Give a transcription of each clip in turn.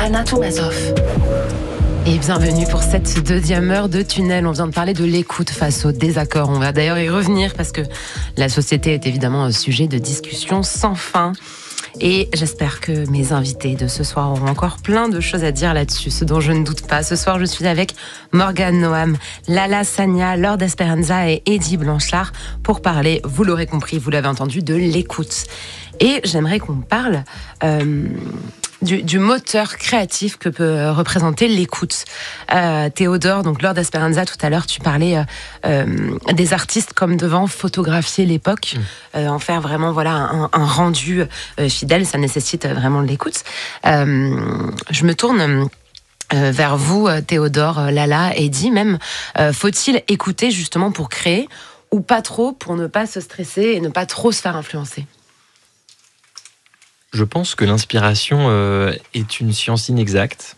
Anna Toumazov. Et bienvenue pour cette deuxième heure de Tunnel. On vient de parler de l'écoute face au désaccord. On va d'ailleurs y revenir parce que la société est évidemment un sujet de discussion sans fin. Et j'espère que mes invités de ce soir auront encore plein de choses à dire là-dessus, ce dont je ne doute pas. Ce soir, je suis avec Morgane Noam, Lala Sagna, Lord Esperanza et Eddie Blanchard pour parler, vous l'aurez compris, vous l'avez entendu, de l'écoute. Et j'aimerais qu'on parle du moteur créatif que peut représenter l'écoute. Théodore, donc Lord Esperanza, tout à l'heure, tu parlais des artistes comme devant photographier l'époque, en faire vraiment un rendu fidèle, ça nécessite vraiment de l'écoute. Je me tourne vers vous, Théodore, Lala, Eddie même. Faut-il écouter justement pour créer ou pas trop pour ne pas se stresser et ne pas trop se faire influencer ? Je pense que l'inspiration est une science inexacte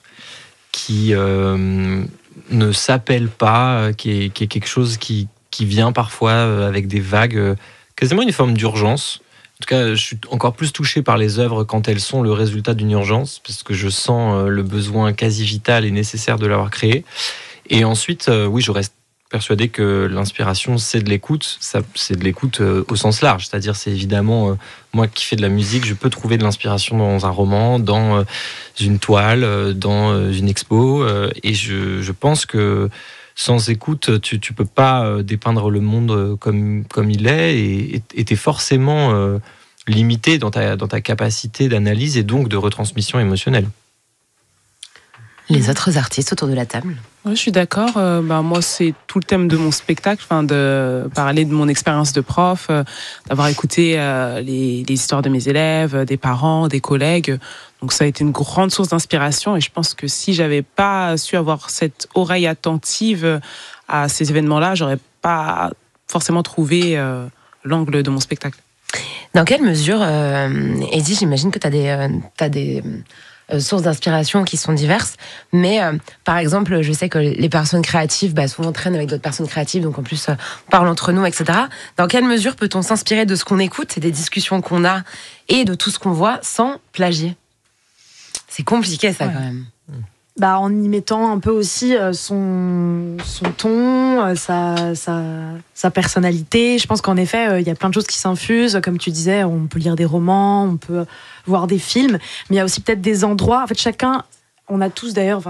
qui ne s'appelle pas, qui est quelque chose qui vient parfois avec des vagues, quasiment une forme d'urgence. En tout cas, je suis encore plus touché par les œuvres quand elles sont le résultat d'une urgence, parce que je sens le besoin quasi vital et nécessaire de l'avoir créé. Et ensuite, oui, je reste persuadé que l'inspiration, c'est de l'écoute. C'est de l'écoute au sens large. C'est-à-dire, c'est évidemment, moi qui fais de la musique, je peux trouver de l'inspiration dans un roman, dans une toile, dans une expo. Et je pense que sans écoute, tu peux pas dépeindre le monde comme il est. Et t'es forcément limité dans ta capacité d'analyse et donc de retransmission émotionnelle. Les autres artistes autour de la table ? Oui, je suis d'accord. Moi, c'est tout le thème de mon spectacle, de parler de mon expérience de prof, d'avoir écouté les histoires de mes élèves, des parents, des collègues. Donc, ça a été une grande source d'inspiration. Et je pense que si j'avais pas su avoir cette oreille attentive à ces événements-là, j'aurais pas forcément trouvé l'angle de mon spectacle. Dans quelle mesure, Eddie, j'imagine que t'as des sources d'inspiration qui sont diverses, mais par exemple, je sais que les personnes créatives souvent traînent avec d'autres personnes créatives, donc en plus on parle entre nous, etc. Dans quelle mesure peut-on s'inspirer de ce qu'on écoute et des discussions qu'on a et de tout ce qu'on voit sans plagier ? C'est compliqué ça, ouais. Quand même. En y mettant un peu aussi son ton, sa personnalité. Je pense qu'en effet, il y a plein de choses qui s'infusent. Comme tu disais, on peut lire des romans, on peut voir des films, mais il y a aussi peut-être des endroits. En fait, chacun, on a tous d'ailleurs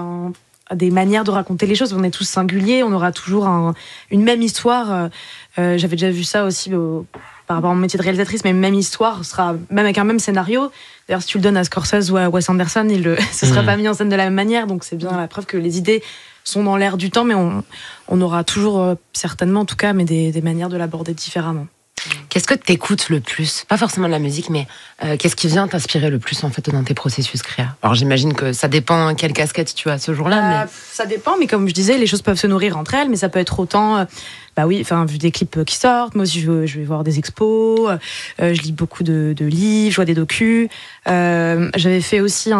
des manières de raconter les choses. On est tous singuliers, on aura toujours une même histoire. J'avais déjà vu ça aussi par rapport à mon métier de réalisatrice, mais une même histoire sera même avec un même scénario. D'ailleurs, si tu le donnes à Scorsese ou à Wes Anderson, ce sera pas mis en scène de la même manière. Donc c'est bien la preuve que les idées sont dans l'air du temps, mais on aura toujours, certainement en tout cas, mais des manières de l'aborder différemment. Qu'est-ce que t'écoutes le plus ? Pas forcément de la musique, mais qu'est-ce qui vient t'inspirer le plus en fait dans tes processus créa ? Alors j'imagine que ça dépend quelle casquette tu as ce jour-là. Mais ça dépend, mais comme je disais, les choses peuvent se nourrir entre elles, mais ça peut être autant... vu des clips qui sortent, moi aussi je vais voir des expos, je lis beaucoup de livres, je vois des docus. J'avais fait aussi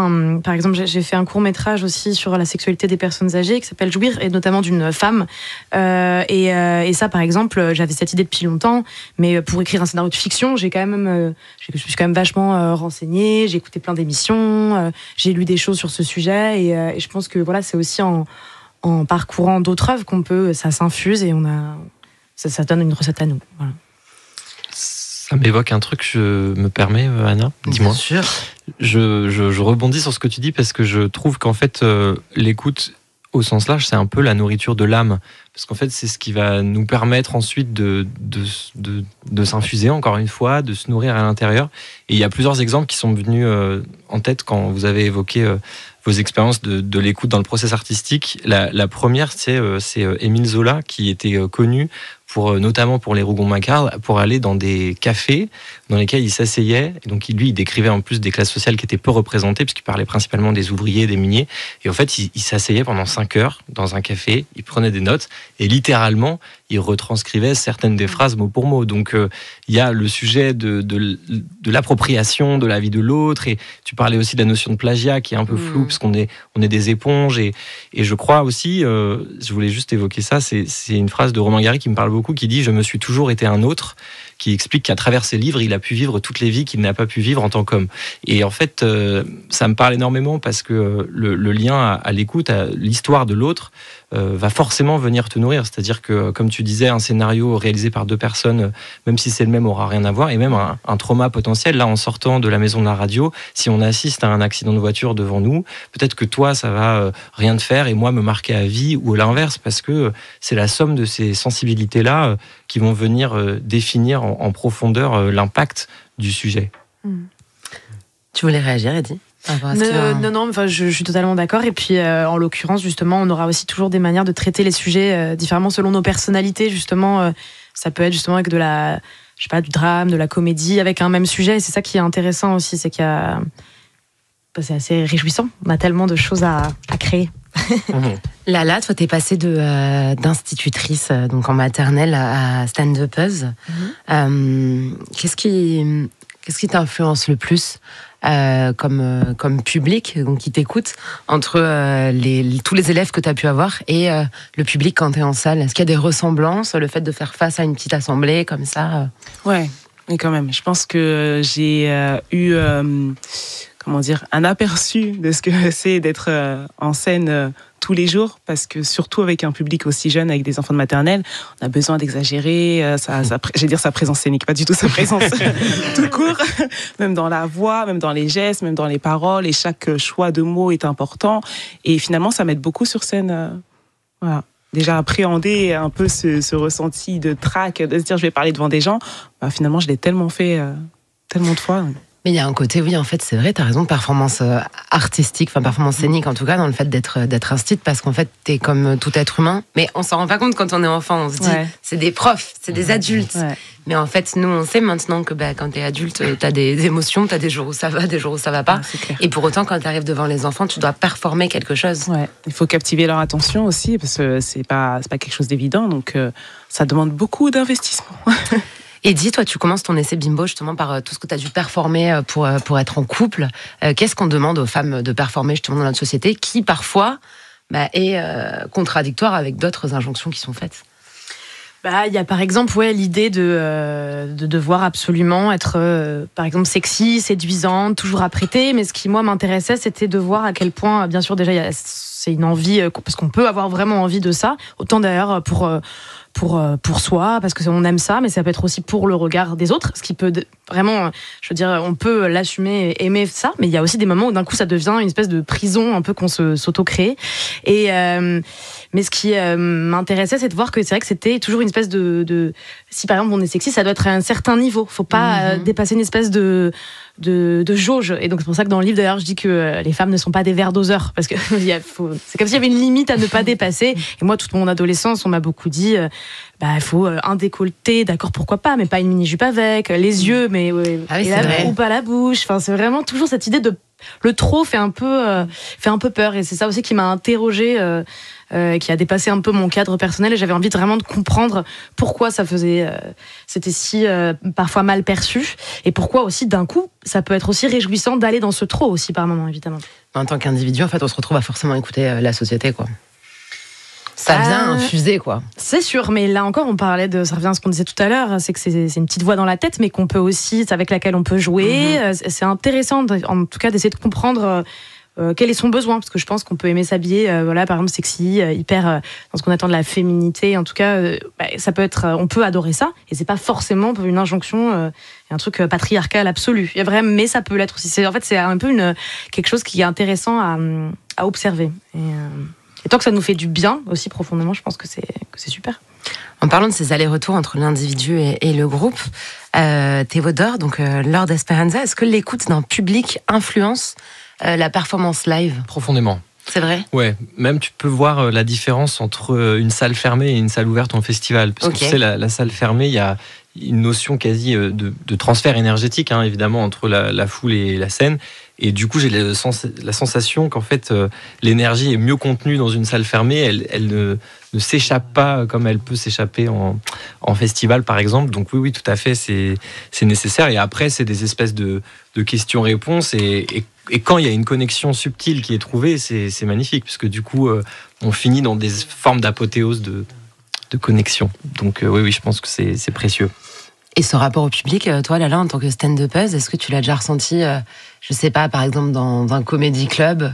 par exemple, j'ai fait un court-métrage aussi sur la sexualité des personnes âgées qui s'appelle Jouir, et notamment d'une femme. Et ça, par exemple, j'avais cette idée depuis longtemps, mais pour écrire un scénario de fiction, je me suis quand même vachement renseignée, j'ai écouté plein d'émissions, j'ai lu des choses sur ce sujet, et je pense que voilà, c'est aussi en parcourant d'autres œuvres ça s'infuse et ça donne une recette à nous. Voilà. Ça m'évoque un truc, je me permets, Anna, dis-moi. Bien sûr. Je rebondis sur ce que tu dis parce que je trouve qu'en fait, l'écoute, au sens large, c'est un peu la nourriture de l'âme. Parce qu'en fait, c'est ce qui va nous permettre ensuite de s'infuser, encore une fois, de se nourrir à l'intérieur. Et il y a plusieurs exemples qui sont venus en tête quand vous avez évoqué vos expériences de l'écoute dans le process artistique. La première, c'est Émile Zola, qui était connu notamment pour les Rougon-Macquart, pour aller dans des cafés dans lesquels il s'asseyait. Et donc, il décrivait en plus des classes sociales qui étaient peu représentées, puisqu'il parlait principalement des ouvriers, des miniers. Et en fait, il s'asseyait pendant 5 heures dans un café, il prenait des notes, et littéralement, il retranscrivait certaines des phrases mot pour mot. Donc, il y a le sujet de l'appropriation de la vie de l'autre. Et tu parlais aussi de la notion de plagiat, qui est un peu floue, parce qu'on est des éponges. Et je crois aussi, je voulais juste évoquer ça, c'est une phrase de Romain Gary qui me parle beaucoup, beaucoup, qui dit « Je me suis toujours été un autre », qui explique qu'à travers ses livres, il a pu vivre toutes les vies qu'il n'a pas pu vivre en tant qu'homme. Et en fait, ça me parle énormément parce que le lien à l'écoute, à l'histoire de l'autre, va forcément venir te nourrir. C'est-à-dire que, comme tu disais, un scénario réalisé par deux personnes, même si c'est le même, aura rien à voir. Et même un trauma potentiel, là, en sortant de la maison de la radio, si on assiste à un accident de voiture devant nous, peut-être que toi, ça va rien te faire et moi me marquer à vie, ou l'inverse, parce que c'est la somme de ces sensibilités-là qui vont venir définir en profondeur l'impact du sujet. Tu voulais réagir, Eddy ? Non, enfin, je suis totalement d'accord. Et puis, en l'occurrence, justement, on aura aussi toujours des manières de traiter les sujets différemment selon nos personnalités. Justement, ça peut être justement avec du drame, de la comédie, avec un même sujet. Et c'est ça qui est intéressant aussi, c'est qu'il y a... c'est assez réjouissant. On a tellement de choses à créer. Lala, toi, t'es passée d'institutrice, donc en maternelle, à stand-upeuse. Qu'est-ce qui t'influence le plus comme public, donc qui t'écoute, entre tous les élèves que tu as pu avoir et le public quand tu es en salle? Est-ce qu'il y a des ressemblances, le fait de faire face à une petite assemblée comme ça? Ouais, mais quand même, je pense que j'ai eu un aperçu de ce que c'est d'être en scène tous les jours, parce que surtout avec un public aussi jeune, avec des enfants de maternelle, on a besoin d'exagérer, j'allais dire sa présence scénique, pas du tout sa présence tout court, même dans la voix, même dans les gestes, même dans les paroles, et chaque choix de mots est important, et finalement ça m'aide beaucoup sur scène, voilà. Déjà appréhender un peu ce ressenti de trac, de se dire je vais parler devant des gens, finalement je l'ai tellement fait tellement de fois. Mais il y a un côté, oui, en fait, c'est vrai, t'as raison, de performance artistique, enfin performance scénique en tout cas, dans le fait d'être instite, parce qu'en fait, t'es comme tout être humain. Mais on s'en rend pas compte quand on est enfant, on se dit, c'est des profs, c'est des adultes. Ouais. Mais en fait, nous, on sait maintenant que quand t'es adulte, t'as des émotions, t'as des jours où ça va, des jours où ça va pas. Et pour autant, quand t'arrives devant les enfants, tu dois performer quelque chose. Ouais. Il faut captiver leur attention aussi, parce que c'est pas quelque chose d'évident, donc ça demande beaucoup d'investissement. Eddy, toi, tu commences ton essai Bimbo justement par tout ce que tu as dû performer pour être en couple. Qu'est-ce qu'on demande aux femmes de performer justement dans notre société qui, parfois, est contradictoire avec d'autres injonctions qui sont faites? Il y a par exemple l'idée de devoir absolument être, par exemple, sexy, séduisante, toujours apprêtée. Mais ce qui, moi, m'intéressait, c'était de voir à quel point, bien sûr, déjà, c'est une envie, parce qu'on peut avoir vraiment envie de ça. Autant d'ailleurs pour soi, parce que on aime ça, mais ça peut être aussi pour le regard des autres, ce qui peut vraiment, je veux dire, on peut l'assumer, aimer ça, mais il y a aussi des moments où d'un coup ça devient une espèce de prison un peu qu'on s'auto-crée. Et mais ce qui m'intéressait, c'est de voir que c'est vrai que c'était toujours une espèce de si par exemple on est sexy, ça doit être à un certain niveau, faut pas dépasser une espèce de jauge. Et donc c'est pour ça que dans le livre d'ailleurs je dis que les femmes ne sont pas des verres-doseurs, parce que c'est comme s'il y avait une limite à ne pas dépasser. Et moi toute mon adolescence on m'a beaucoup dit il faut un décolleté, d'accord, pourquoi pas, mais pas une mini-jupe avec, les yeux, mais ou pas la bouche. Enfin, c'est vraiment toujours cette idée de le trop fait un peu peur, et c'est ça aussi qui m'a interrogée, qui a dépassé un peu mon cadre personnel, et j'avais envie vraiment de comprendre pourquoi c'était si parfois mal perçu, et pourquoi aussi d'un coup ça peut être aussi réjouissant d'aller dans ce trop aussi par moment, évidemment. En tant qu'individu, en fait, on se retrouve à forcément écouter la société, quoi. Ça vient infuser, quoi. C'est sûr, mais là encore, ça revient à ce qu'on disait tout à l'heure, c'est que c'est une petite voix dans la tête, mais qu'on peut aussi, avec laquelle on peut jouer. C'est intéressant, en tout cas, d'essayer de comprendre quel est son besoin, parce que je pense qu'on peut aimer s'habiller, par exemple, sexy, hyper, dans ce qu'on attend de la féminité. En tout cas, ça peut être, on peut adorer ça, et c'est pas forcément une injonction, un truc patriarcal absolu. Il y a vraiment, mais ça peut l'être aussi. C'est un peu quelque chose qui est intéressant à observer. Et tant que ça nous fait du bien aussi profondément, je pense que c'est super. En parlant de ces allers-retours entre l'individu et le groupe, Théodore, donc Lord Esperanza, est-ce que l'écoute d'un public influence la performance live? Profondément. C'est vrai? Ouais, même tu peux voir la différence entre une salle fermée et une salle ouverte en festival. Parce que tu sais, la salle fermée, il y a une notion quasi de transfert énergétique, évidemment, entre la foule et la scène. Et du coup, j'ai la sensation qu'en fait, l'énergie est mieux contenue dans une salle fermée. Elle ne s'échappe pas comme elle peut s'échapper en festival, par exemple. Donc oui, tout à fait, c'est nécessaire. Et après, c'est des espèces de questions-réponses. Et quand il y a une connexion subtile qui est trouvée, c'est magnifique. Parce que du coup, on finit dans des formes d'apothéose connexion. Donc oui, je pense que c'est précieux. Et ce rapport au public, toi, Lala, en tant que stand-upeuse, est-ce que tu l'as déjà ressenti, je sais pas, par exemple, dans un comédie club,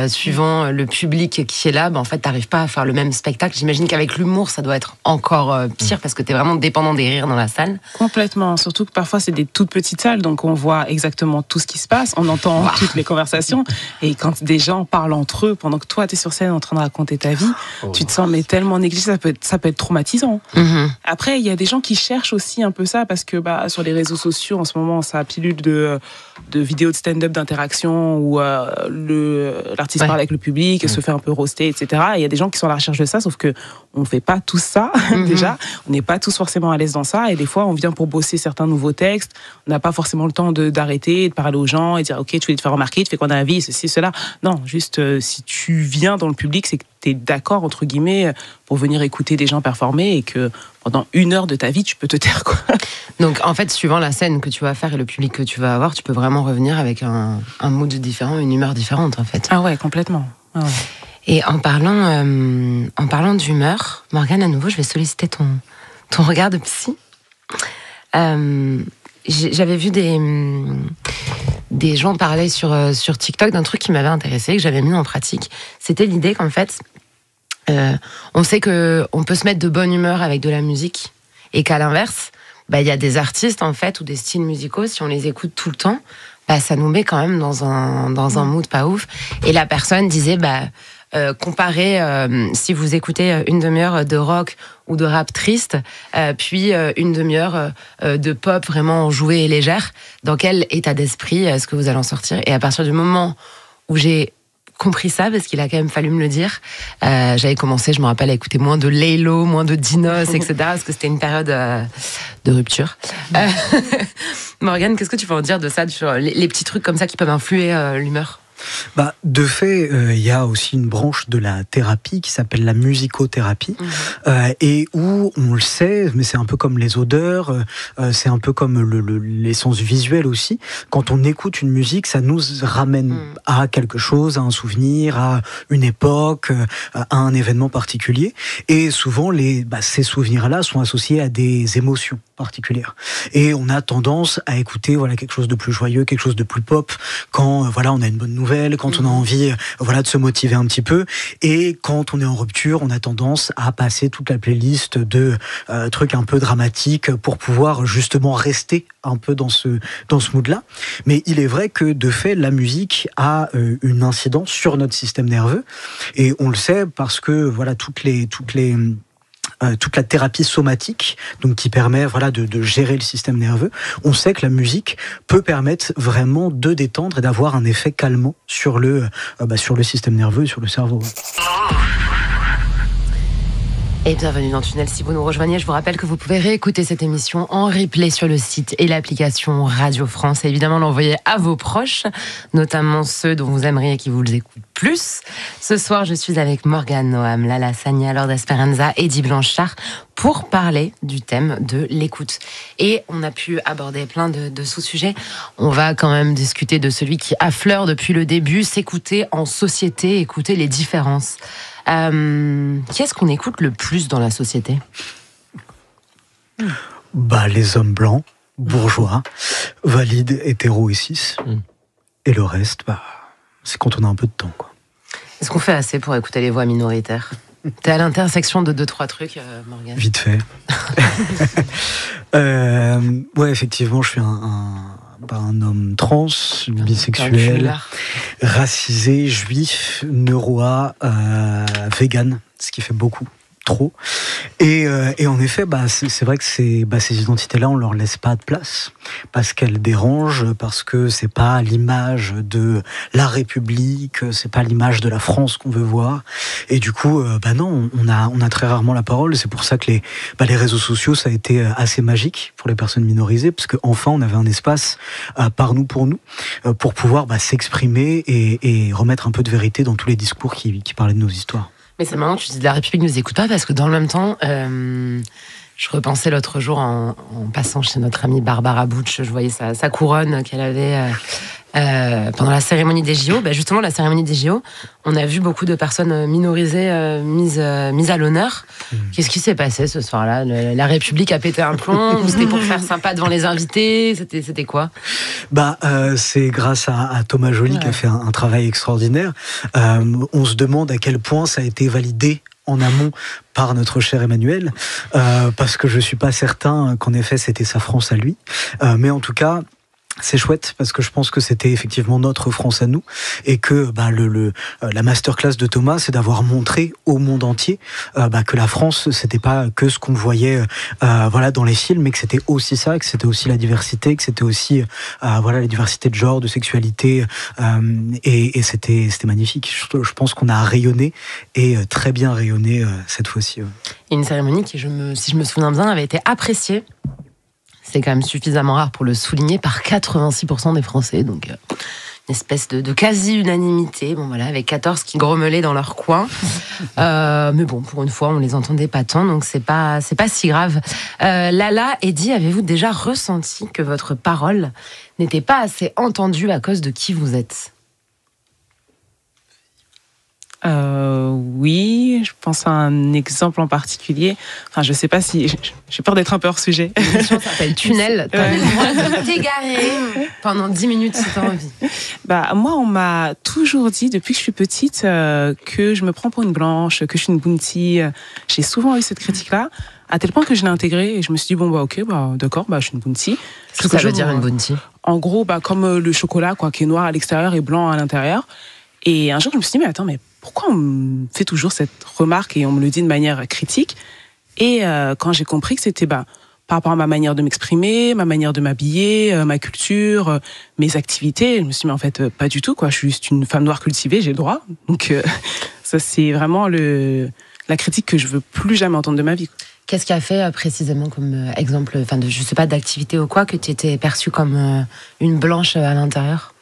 suivant le public qui est là, en fait, t'arrives pas à faire le même spectacle. J'imagine qu'avec l'humour, ça doit être encore pire parce que t'es vraiment dépendant des rires dans la salle. Complètement. Surtout que parfois, c'est des toutes petites salles, donc on voit exactement tout ce qui se passe, on entend toutes les conversations. Et quand des gens parlent entre eux, pendant que toi, t'es sur scène en train de raconter ta vie, tu te sens mais tellement négligé, ça peut être traumatisant. Après, il y a des gens qui cherchent aussi un peu ça, parce que sur les réseaux sociaux, en ce moment, ça pilule de vidéos de stand-up d'interaction où l'artiste parle avec le public, se fait un peu roaster, etc. Et il y a des gens qui sont à la recherche de ça, sauf que on fait pas tout ça déjà. On n'est pas tous forcément à l'aise dans ça. Et des fois, on vient pour bosser certains nouveaux textes. On n'a pas forcément le temps d'arrêter, de parler aux gens et de dire, OK, tu veux te faire remarquer, tu fais quoi dans la vie, ceci, cela. Non, juste si tu viens dans le public, c'est que tu es d'accord, entre guillemets, pour venir écouter des gens performer et que pendant 1 heure de ta vie, tu peux te taire, quoi. Donc, en fait, suivant la scène que tu vas faire et le public que tu vas avoir, tu peux vraiment revenir avec un mood différent, une humeur différente, en fait. Ah ouais, complètement. Ah ouais. Et en parlant d'humeur, Morgane, à nouveau, je vais solliciter ton regard de psy. J'avais vu des gens parler sur TikTok d'un truc qui m'avait intéressé, que j'avais mis en pratique. C'était l'idée qu'en fait, on sait qu'on peut se mettre de bonne humeur avec de la musique, et qu'à l'inverse, il y a des artistes en fait ou des styles musicaux, si on les écoute tout le temps, ça nous met quand même dans un mood pas ouf. Et la personne disait comparez si vous écoutez une demi-heure de rock ou de rap triste, puis une demi-heure de pop vraiment enjouée et légère, dans quel état d'esprit est-ce que vous allez en sortir? Et à partir du moment où j'ai compris ça, parce qu'il a quand même fallu me le dire, j'avais commencé, je me rappelle, à écouter moins de Laylo, moins de Dinos, etc., parce que c'était une période de rupture. Morgane, qu'est-ce que tu peux en dire de ça, sur les petits trucs comme ça qui peuvent influer l'humeur? De fait, il y a aussi une branche de la thérapie qui s'appelle la musicothérapie, et où on le sait, mais c'est un peu comme les odeurs, c'est un peu comme les sens visuels aussi. Quand on écoute une musique, ça nous ramène à quelque chose, à un souvenir, à une époque, à un événement particulier. Et souvent, ces souvenirs-là sont associés à des émotions particulières. Et on a tendance à écouter quelque chose de plus joyeux, quelque chose de plus pop, quand on a une bonne nouvelle, quand on a envie de se motiver un petit peu. Et quand on est en rupture, on a tendance à passer toute la playlist de trucs un peu dramatiques pour pouvoir justement rester un peu dans ce mood-là. Mais il est vrai que de fait, la musique a une incidence sur notre système nerveux. Et on le sait parce que toute la thérapie somatique, donc qui permet de gérer le système nerveux, on sait que la musique peut permettre vraiment de détendre et d'avoir un effet calmant sur le système nerveux et sur le cerveau. Et bienvenue dans Tunnel. Si vous nous rejoignez, je vous rappelle que vous pouvez réécouter cette émission en replay sur le site et l'application Radio France, et évidemment l'envoyer à vos proches, notamment ceux dont vous aimeriez qu'ils vous écoutent plus. Ce soir, je suis avec Morgane Noam, Lala Sania, Lord Esperanza, Eddie Blanchard, pour parler du thème de l'écoute. Et on a pu aborder plein de sous-sujets. On va quand même discuter de celui qui affleure depuis le début, s'écouter en société, écouter les différences. Qui est-ce qu'on écoute le plus dans la société? Les hommes blancs, bourgeois, valides, hétéros et cis. Et le reste, c'est quand on a un peu de temps, quoi. Est-ce qu'on fait assez pour écouter les voix minoritaires? T'es à l'intersection de 2-3 trucs, Morgane. Vite fait. Effectivement, je suis un homme trans, bisexuel, racisé, juif, neuroa, vegan, ce qui fait beaucoup, trop. Et en effet, c'est vrai que ces identités-là, on leur laisse pas de place parce qu'elles dérangent, parce que c'est pas l'image de la République, c'est pas l'image de la France qu'on veut voir. Et du coup, non, on a très rarement la parole. C'est pour ça que les réseaux sociaux, ça a été assez magique pour les personnes minorisées, parce qu'enfin, on avait un espace par nous, pour nous, pour pouvoir s'exprimer et remettre un peu de vérité dans tous les discours qui parlaient de nos histoires. Mais c'est marrant que tu dis la République ne nous écoute pas, parce que dans le même temps, je repensais l'autre jour en passant chez notre amie Barbara Butch, je voyais sa couronne qu'elle avait pendant la cérémonie des JO. Justement, la cérémonie des JO, on a vu beaucoup de personnes minorisées mises à l'honneur. Qu'est-ce qui s'est passé ce soir-là ? La République a pété un plomb ou c'était pour faire sympa devant les invités ? C'était quoi ? C'est grâce à Thomas Joly qui a fait un travail extraordinaire. On se demande à quel point ça a été validé en amont par notre cher Emmanuel, parce que je suis pas certain qu'en effet c'était sa France à lui. Mais en tout cas, c'est chouette parce que je pense que c'était effectivement notre France à nous et que la masterclass de Thomas, c'est d'avoir montré au monde entier que la France, c'était pas que ce qu'on voyait dans les films, mais que c'était aussi ça, que c'était aussi la diversité, que c'était aussi la diversité de genre, de sexualité, et c'était magnifique. Je pense qu'on a rayonné et très bien rayonné cette fois-ci. Une cérémonie qui, si je me souviens bien, avait été appréciée. C'est quand même suffisamment rare pour le souligner par 86% des Français, donc une espèce de quasi-unanimité, avec 14 qui grommelaient dans leur coin. Mais bon, pour une fois, on les entendait pas tant, donc c'est pas si grave. Lala, Eddie, avez-vous déjà ressenti que votre parole n'était pas assez entendue à cause de qui vous êtes ? Oui, je pense à un exemple en particulier. Enfin, je sais pas si... J'ai peur d'être un peu hors sujet. L'émission s'appelle Tunnel. T'as le droit de t'égarer pendant 10 minutes si t'as envie. Moi, on m'a toujours dit, depuis que je suis petite, que je me prends pour une blanche, que je suis une bounty. J'ai souvent eu cette critique-là, à tel point que je l'ai intégrée et je me suis dit, d'accord, je suis une bounty. Qu'est-ce que ça veut dire, une bounty ? En gros, comme le chocolat, qui est noir à l'extérieur et blanc à l'intérieur. Et un jour, je me suis dit, mais pourquoi on me fait toujours cette remarque et on me le dit de manière critique ? Et quand j'ai compris que c'était par rapport à ma manière de m'exprimer, ma manière de m'habiller, ma culture, mes activités, je me suis dit, mais en fait, pas du tout, je suis juste une femme noire cultivée, j'ai le droit. Donc ça, c'est vraiment la critique que je veux plus jamais entendre de ma vie. Qu'est-ce qui a fait précisément comme exemple, je sais pas, d'activité ou quoi, que tu étais perçue comme une blanche à l'intérieur ?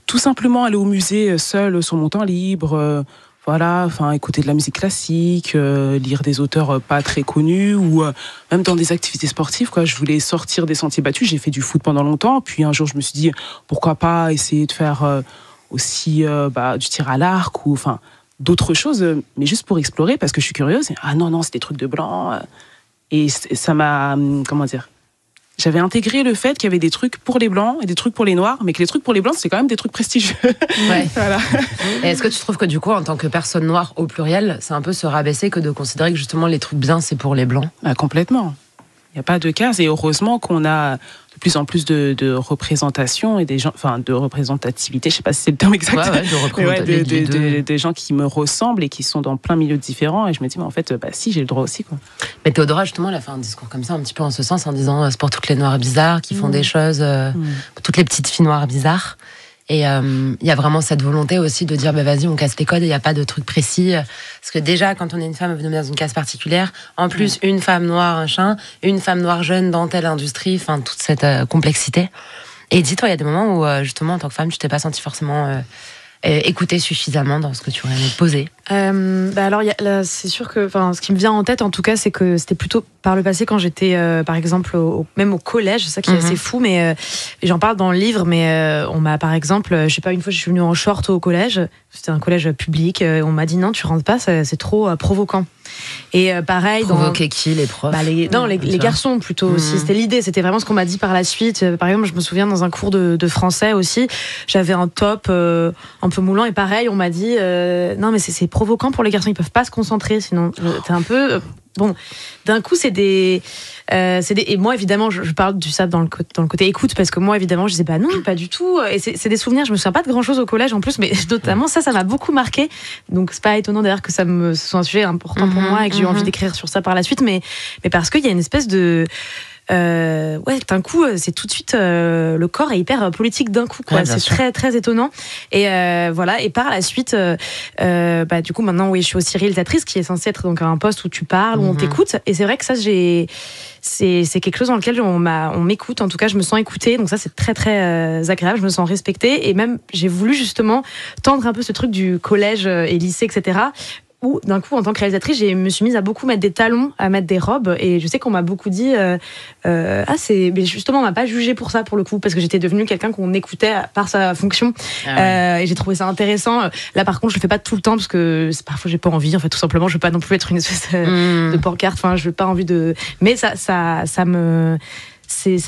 Tout simplement aller au musée seule sur mon temps libre, écouter de la musique classique, lire des auteurs pas très connus, ou même dans des activités sportives, je voulais sortir des sentiers battus. J'ai fait du foot pendant longtemps, puis un jour je me suis dit pourquoi pas essayer de faire aussi du tir à l'arc ou d'autres choses, mais juste pour explorer parce que je suis curieuse. Non, c'est des trucs de blanc, et ça m'a j'avais intégré le fait qu'il y avait des trucs pour les blancs et des trucs pour les noirs, mais que les trucs pour les blancs, c'est quand même des trucs prestigieux. Ouais. Voilà. Et est-ce que tu trouves que du coup, en tant que personne noire au pluriel, c'est un peu se rabaisser que de considérer que justement les trucs bien, c'est pour les blancs ? Complètement. Il n'y a pas de case, et heureusement qu'on a de plus en plus de représentation et des gens, de représentativité, je ne sais pas si c'est le terme exact, de gens qui me ressemblent et qui sont dans plein milieux différents, et je me dis, mais en fait, si, j'ai le droit aussi, Mais Théodora, justement, elle a fait un discours comme ça, un petit peu en ce sens, en disant, c'est pour toutes les noirs bizarres qui font des choses, pour toutes les petites filles noires bizarres. Et il y a vraiment cette volonté aussi de dire vas-y, on casse les codes, il n'y a pas de truc précis. Parce que déjà, quand on est une femme venue dans une case particulière, en plus, une femme noire, une femme noire jeune dans telle industrie, toute cette complexité. Et dis-toi, il y a des moments où, justement, en tant que femme, tu t'es pas sentie forcément écoutée suffisamment dans ce que tu aurais aimé poser. Alors, c'est sûr que, ce qui me vient en tête, en tout cas, c'est que c'était plutôt par le passé quand j'étais, par exemple, même au collège, c'est ça qui est assez fou, mais j'en parle dans le livre, mais on m'a, par exemple, je sais pas, une fois, je suis venue en short au collège, c'était un collège public, on m'a dit non, tu rentres pas, c'est trop provoquant. Et pareil, provoquer qui, les profs? Les garçons plutôt aussi. C'était l'idée, c'était vraiment ce qu'on m'a dit par la suite. Par exemple, je me souviens dans un cours de français aussi, j'avais un top un peu moulant et pareil, on m'a dit non mais c'est provoquant pour les garçons, ils peuvent pas se concentrer, sinon t'es un peu bon. D'un coup, c'est des et moi évidemment je parle du ça dans le côté écoute parce que moi évidemment je disais non pas du tout, et c'est des souvenirs, je me souviens pas de grand chose au collège en plus, mais notamment ça m'a beaucoup marqué, donc c'est pas étonnant d'ailleurs que ce soit un sujet important pour moi et que j'ai eu envie d'écrire sur ça par la suite, mais parce qu'il y a une espèce de d'un coup c'est tout de suite le corps est hyper politique d'un coup, quoi. C'est très très étonnant, et voilà, et par la suite du coup maintenant je suis aussi réalisatrice, qui est censée être donc un poste où tu parles, où on t'écoute, et c'est vrai que ça c'est quelque chose dans lequel on m'écoute, en tout cas je me sens écoutée, donc ça c'est très très agréable, je me sens respectée, et même j'ai voulu justement tendre un peu ce truc du collège et lycée, etc., où d'un coup, en tant que réalisatrice, je me suis mise à beaucoup mettre des talons, à mettre des robes, et je sais qu'on m'a beaucoup dit mais justement, on m'a pas jugée pour ça, pour le coup, parce que j'étais devenue quelqu'un qu'on écoutait par sa fonction. Et j'ai trouvé ça intéressant. Là, par contre, je le fais pas tout le temps parce que parfois j'ai pas envie. En fait, tout simplement, je veux pas non plus être une espèce de pancarte. Enfin, je veux pas envie de. Mais ça me. C'est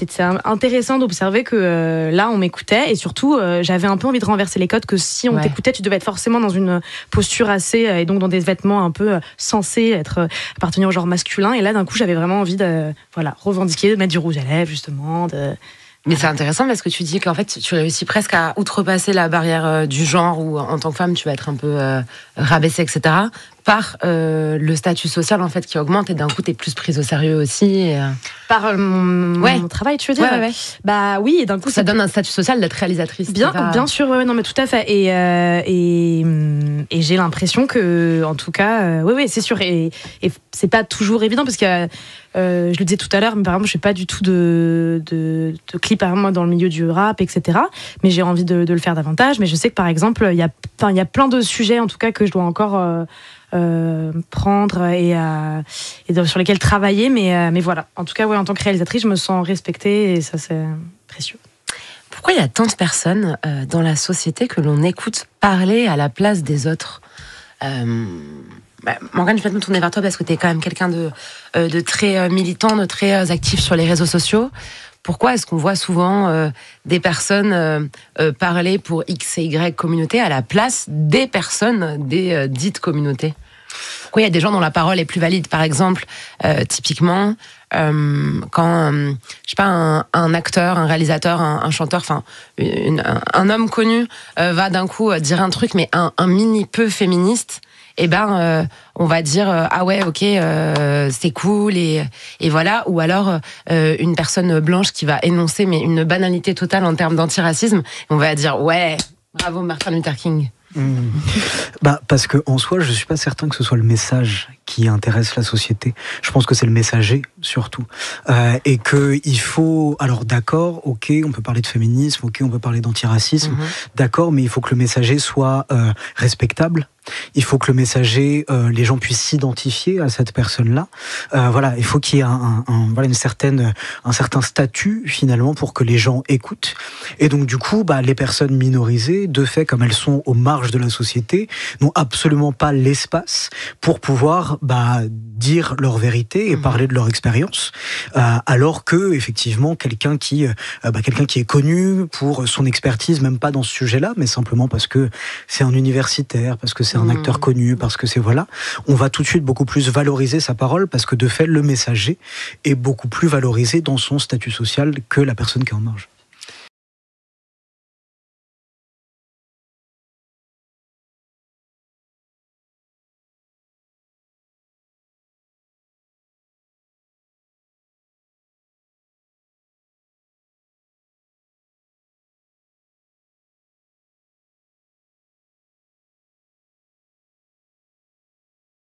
intéressant d'observer que là on m'écoutait et surtout j'avais un peu envie de renverser les codes, que si on t'écoutait tu devais être forcément dans une posture assez et donc dans des vêtements un peu censés appartenir au genre masculin, et là d'un coup j'avais vraiment envie de revendiquer, de mettre du rouge à lèvres justement, Mais c'est intéressant parce que tu dis qu'en fait tu réussis presque à outrepasser la barrière du genre où en tant que femme tu vas être un peu rabaissée, etc., par le statut social en fait qui augmente, et d'un coup t'es plus prise au sérieux aussi. Par mon travail, tu veux dire? Ouais. Bah oui, et d'un coup ça donne un statut social d'être réalisatrice. Bien sûr, non mais tout à fait. Et j'ai l'impression que, en tout cas, oui, c'est sûr. Et c'est pas toujours évident parce que je le disais tout à l'heure, mais par exemple, je fais pas du tout de clip par exemple, moi dans le milieu du rap, etc. Mais j'ai envie de le faire davantage. Mais je sais que par exemple, il y a plein de sujets en tout cas que je dois encore prendre et sur lesquels travailler, mais voilà, en tout cas en tant que réalisatrice je me sens respectée et ça c'est précieux. Pourquoi il y a tant de personnes dans la société que l'on écoute parler à la place des autres? Morgane, je vais me tourner vers toi parce que tu es quand même quelqu'un de très militant, de très actif sur les réseaux sociaux. Pourquoi est-ce qu'on voit souvent des personnes parler pour X et Y communauté à la place des personnes des dites communautés? Pourquoi il y a des gens dont la parole est plus valide? Par exemple, typiquement, quand, je sais pas, un acteur, un réalisateur, un chanteur, enfin, un homme connu va d'un coup dire un truc, mais un mini peu féministe, on va dire ah ouais, ok, c'est cool et voilà. Ou alors une personne blanche qui va énoncer mais une banalité totale en termes d'antiracisme, on va dire ouais, bravo Martin Luther King. Parce que en soi, je suis pas certain que ce soit le message qui intéresse la société. Je pense que c'est le messager surtout, et que il faut. Alors d'accord, ok, on peut parler de féminisme, ok, on peut parler d'antiracisme, d'accord, mais il faut que le messager soit respectable. Il faut que le messager, les gens puissent s'identifier à cette personne-là. Il faut qu'il y ait un certain statut finalement pour que les gens écoutent. Et donc du coup, les personnes minorisées, de fait, comme elles sont aux marges de la société, n'ont absolument pas l'espace pour pouvoir dire leur vérité et parler de leur expérience. Alors que effectivement, quelqu'un qui est connu pour son expertise, même pas dans ce sujet-là, mais simplement parce que c'est un universitaire, parce que c'est un acteur connu, parce que on va tout de suite beaucoup plus valoriser sa parole, parce que de fait le messager est beaucoup plus valorisé dans son statut social que la personne qui est en marge.